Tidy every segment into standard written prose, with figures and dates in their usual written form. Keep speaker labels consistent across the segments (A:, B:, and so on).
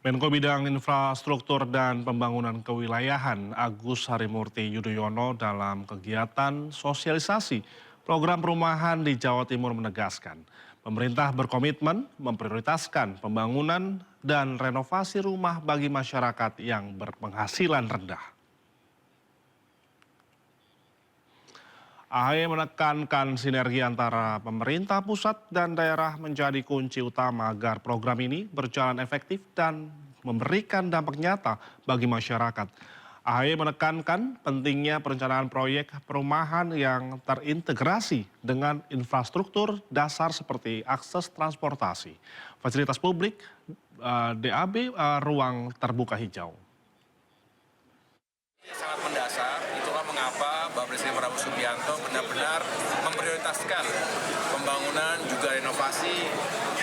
A: Menko Bidang Infrastruktur dan Pembangunan Kewilayahan Agus Harimurti Yudhoyono dalam kegiatan sosialisasi program perumahan di Jawa Timur menegaskan, pemerintah berkomitmen memprioritaskan pembangunan dan renovasi rumah bagi masyarakat yang berpenghasilan rendah. AHY menekankan sinergi antara pemerintah pusat dan daerah menjadi kunci utama agar program ini berjalan efektif dan memberikan dampak nyata bagi masyarakat. AHY menekankan pentingnya perencanaan proyek perumahan yang terintegrasi dengan infrastruktur dasar seperti akses transportasi, fasilitas publik, DAB, ruang terbuka hijau.
B: Sangat mendasar, itulah mengapa Bapak Presiden Prabowo Subianto benar-benar memprioritaskan pembangunan juga renovasi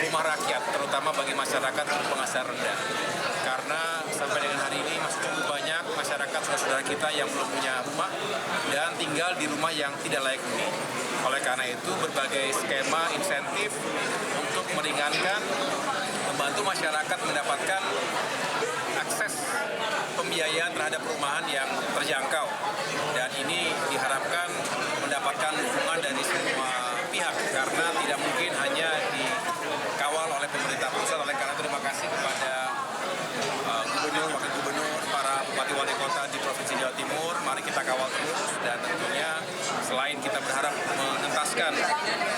B: rumah rakyat, terutama bagi masyarakat berpenghasilan rendah. Karena sampai dengan hari ini masih cukup banyak masyarakat saudara-saudara kita yang belum punya rumah dan tinggal di rumah yang tidak layak huni. Oleh karena itu berbagai skema insentif untuk meringankan, membantu masyarakat mendapatkan akses pembiayaan terhadap perumahan yang terjangkau, dan ini diharapkan mendapatkan dukungan dari semua pihak karena tidak mungkin hanya dikawal oleh pemerintah pusat. Oleh karena itu terima kasih kepada gubernur, wakil gubernur, para bupati wali kota di Provinsi Jawa Timur. Mari kita kawal terus, dan tentunya selain kita berharap mengentaskan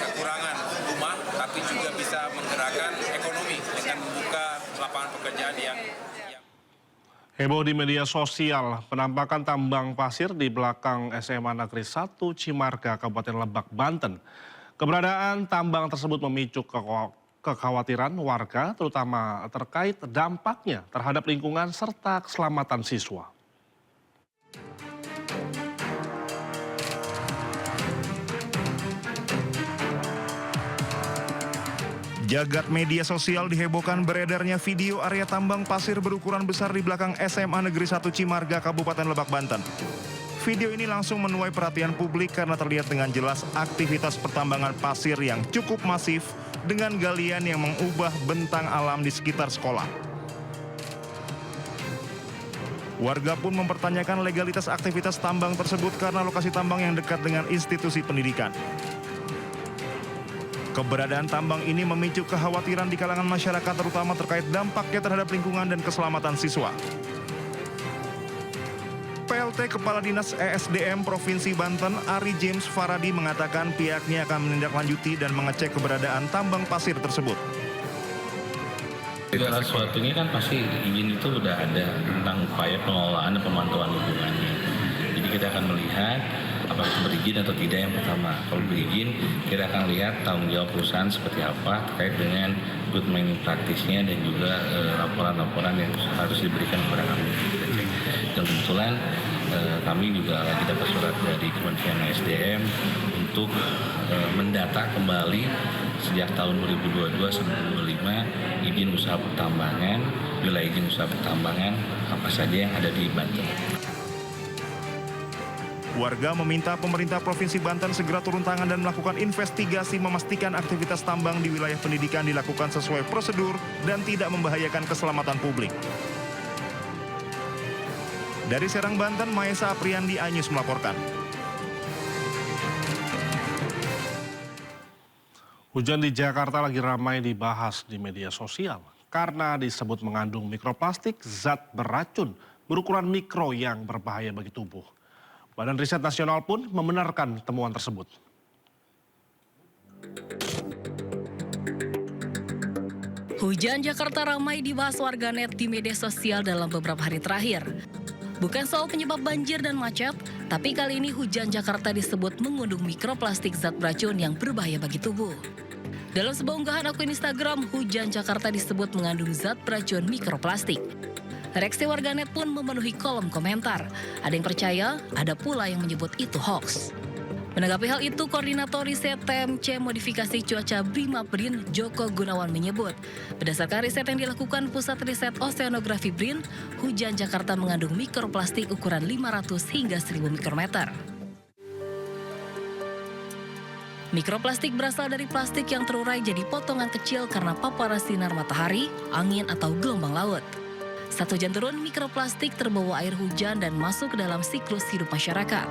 B: kekurangan rumah, tapi juga bisa menggerakkan ekonomi dengan membuka lapangan pekerjaan yang
A: Heboh di media sosial, penampakan tambang pasir di belakang SMA Negeri 1 Cimarga, Kabupaten Lebak, Banten. Keberadaan tambang tersebut memicu kekhawatiran warga, terutama terkait dampaknya terhadap lingkungan serta keselamatan siswa.
C: Jagat media sosial dihebohkan beredarnya video area tambang pasir berukuran besar di belakang SMA Negeri 1 Cimarga, Kabupaten Lebak, Banten. Video ini langsung menuai perhatian publik karena terlihat dengan jelas aktivitas pertambangan pasir yang cukup masif dengan galian yang mengubah bentang alam di sekitar sekolah. Warga pun mempertanyakan legalitas aktivitas tambang tersebut karena lokasi tambang yang dekat dengan institusi pendidikan. Keberadaan tambang ini memicu kekhawatiran di kalangan masyarakat, terutama terkait dampaknya terhadap lingkungan dan keselamatan siswa. PLT Kepala Dinas ESDM Provinsi Banten, Ari James Faradi, mengatakan pihaknya akan menindaklanjuti dan mengecek keberadaan tambang pasir tersebut.
D: Segala sesuatunya kan pasti izin itu udah ada tentang upaya pengelolaan dan pemantauan lingkungannya. Jadi kita akan melihat apakah itu berizin atau tidak yang pertama. Kalau berizin, kita akan lihat tanggung jawab perusahaan seperti apa terkait dengan good mining practice-nya dan juga laporan-laporan yang harus diberikan kepada kami. Dan kebetulan kami juga lagi dapat surat dari Kementerian SDM untuk mendata kembali sejak tahun 2022 sampai 2025 izin usaha pertambangan, wilayah izin usaha pertambangan apa saja yang ada di Banten.
C: Warga meminta pemerintah Provinsi Banten segera turun tangan dan melakukan investigasi memastikan aktivitas tambang di wilayah pendidikan dilakukan sesuai prosedur dan tidak membahayakan keselamatan publik. Dari Serang, Banten, Maesa Apriandi, iNews melaporkan.
A: Hujan di Jakarta lagi ramai dibahas di media sosial karena disebut mengandung mikroplastik, zat beracun berukuran mikro yang berbahaya bagi tubuh. Badan Riset Nasional pun membenarkan temuan tersebut.
E: Hujan Jakarta ramai dibahas warganet di media sosial dalam beberapa hari terakhir. Bukan soal penyebab banjir dan macet, tapi kali ini hujan Jakarta disebut mengandung mikroplastik zat beracun yang berbahaya bagi tubuh. Dalam sebuah unggahan akun Instagram, hujan Jakarta disebut mengandung zat beracun mikroplastik. Reaksi warganet pun memenuhi kolom komentar. Ada yang percaya, ada pula yang menyebut itu hoax. Menanggapi hal itu, Koordinator Riset TMC Modifikasi Cuaca BRIMAPRIN Joko Gunawan menyebut, berdasarkan riset yang dilakukan Pusat Riset Oseanografi BRIN, hujan Jakarta mengandung mikroplastik ukuran 500 hingga 1000 mikrometer. Mikroplastik berasal dari plastik yang terurai jadi potongan kecil karena paparan sinar matahari, angin, atau gelombang laut. 1 jam turun, mikroplastik terbawa air hujan dan masuk ke dalam siklus hidup masyarakat.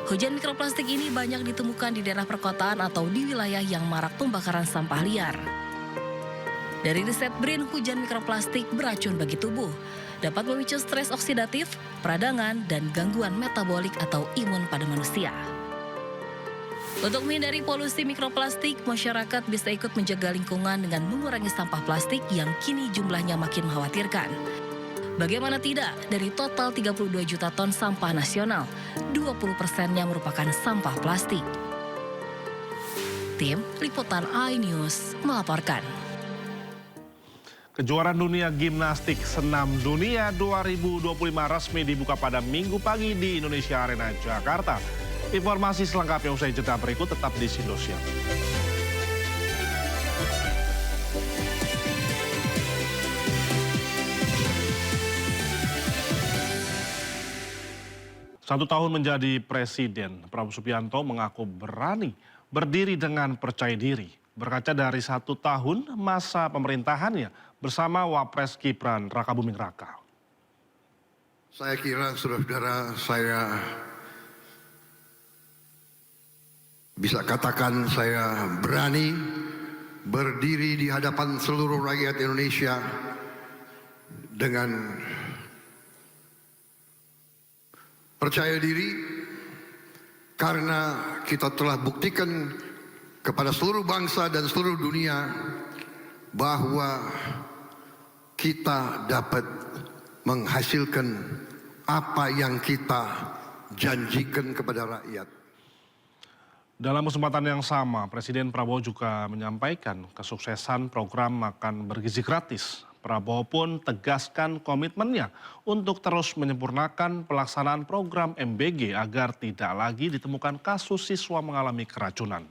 E: Hujan mikroplastik ini banyak ditemukan di daerah perkotaan atau di wilayah yang marak pembakaran sampah liar. Dari riset BRIN, hujan mikroplastik beracun bagi tubuh, dapat memicu stres oksidatif, peradangan, dan gangguan metabolik atau imun pada manusia. Untuk menghindari polusi mikroplastik, masyarakat bisa ikut menjaga lingkungan dengan mengurangi sampah plastik yang kini jumlahnya makin mengkhawatirkan. Bagaimana tidak, dari total 32 juta ton sampah nasional, 20%-nya merupakan sampah plastik. Tim Liputan iNews melaporkan.
A: Kejuaraan Dunia Gimnastik Senam Dunia 2025 resmi dibuka pada Minggu pagi di Indonesia Arena, Jakarta. Informasi selengkapnya usai jeda berikut, tetap di Indosiar. Satu tahun menjadi presiden, Prabowo Subianto mengaku berani berdiri dengan percaya diri. Berkaca dari 1 tahun masa pemerintahannya bersama Wapres Gibran Rakabuming Raka.
F: Saya kira saudara-saudara, saya bisa katakan saya berani berdiri di hadapan seluruh rakyat Indonesia dengan percaya diri karena kita telah buktikan kepada seluruh bangsa dan seluruh dunia bahwa kita dapat menghasilkan apa yang kita janjikan kepada rakyat.
A: Dalam kesempatan yang sama, Presiden Prabowo juga menyampaikan kesuksesan program makan bergizi gratis. Prabowo pun tegaskan komitmennya untuk terus menyempurnakan pelaksanaan program MBG agar tidak lagi ditemukan kasus siswa mengalami keracunan.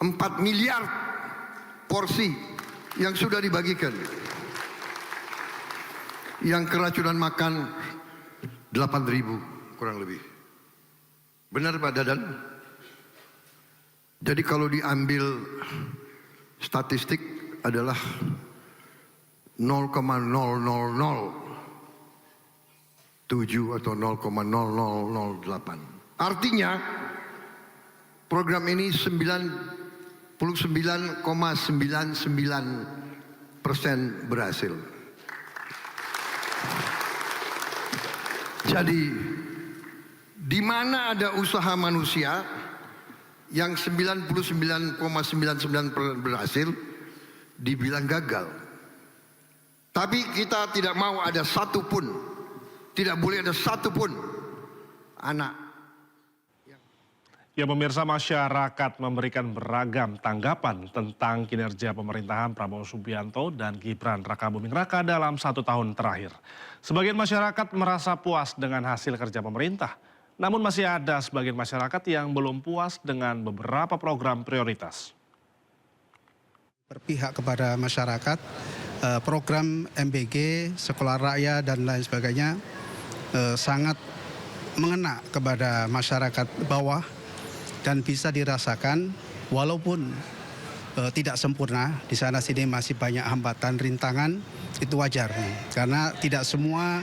F: 4 miliar porsi yang sudah dibagikan. Yang keracunan makan 8.000 kurang lebih. Benar Pak Dadan? Jadi kalau diambil statistik adalah 0,0007 atau 0,0008. Artinya program ini 99,99% berhasil. Jadi di mana ada usaha manusia yang 99,99% berhasil, dibilang gagal. Tapi kita tidak mau ada satupun, tidak boleh ada satupun anak.
A: Ya pemirsa, masyarakat memberikan beragam tanggapan tentang kinerja pemerintahan Prabowo Subianto dan Gibran Rakabuming Raka dalam 1 tahun terakhir. Sebagian masyarakat merasa puas dengan hasil kerja pemerintah. Namun masih ada sebagian masyarakat yang belum puas dengan beberapa program prioritas.
G: Berpihak kepada masyarakat, program MBG, sekolah rakyat dan lain sebagainya sangat mengena kepada masyarakat bawah dan bisa dirasakan walaupun tidak sempurna, di sana sini masih banyak hambatan, rintangan, itu wajar. Karena tidak semua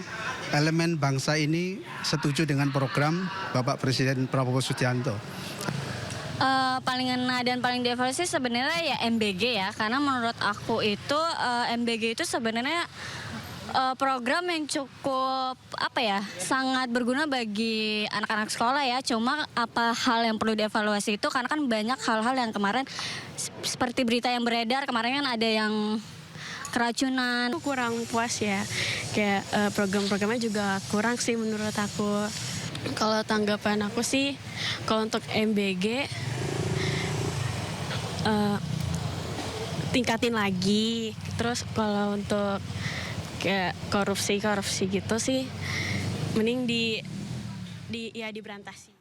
G: elemen bangsa ini setuju dengan program Bapak Presiden Prabowo Subianto.
H: Paling ngena dan paling dievaluasi sebenarnya ya MBG ya, karena menurut aku itu MBG itu sebenarnya program yang cukup sangat berguna bagi anak-anak sekolah ya. Cuma apa hal yang perlu dievaluasi itu karena kan banyak hal-hal yang kemarin seperti berita yang beredar kemarin kan ada yang keracunan.
I: Kurang puas ya, kayak program-programnya juga kurang sih menurut aku. Kalau tanggapan aku sih, kalau untuk MBG tingkatin lagi. Terus kalau untuk kayak korupsi gitu sih, mending diberantasi.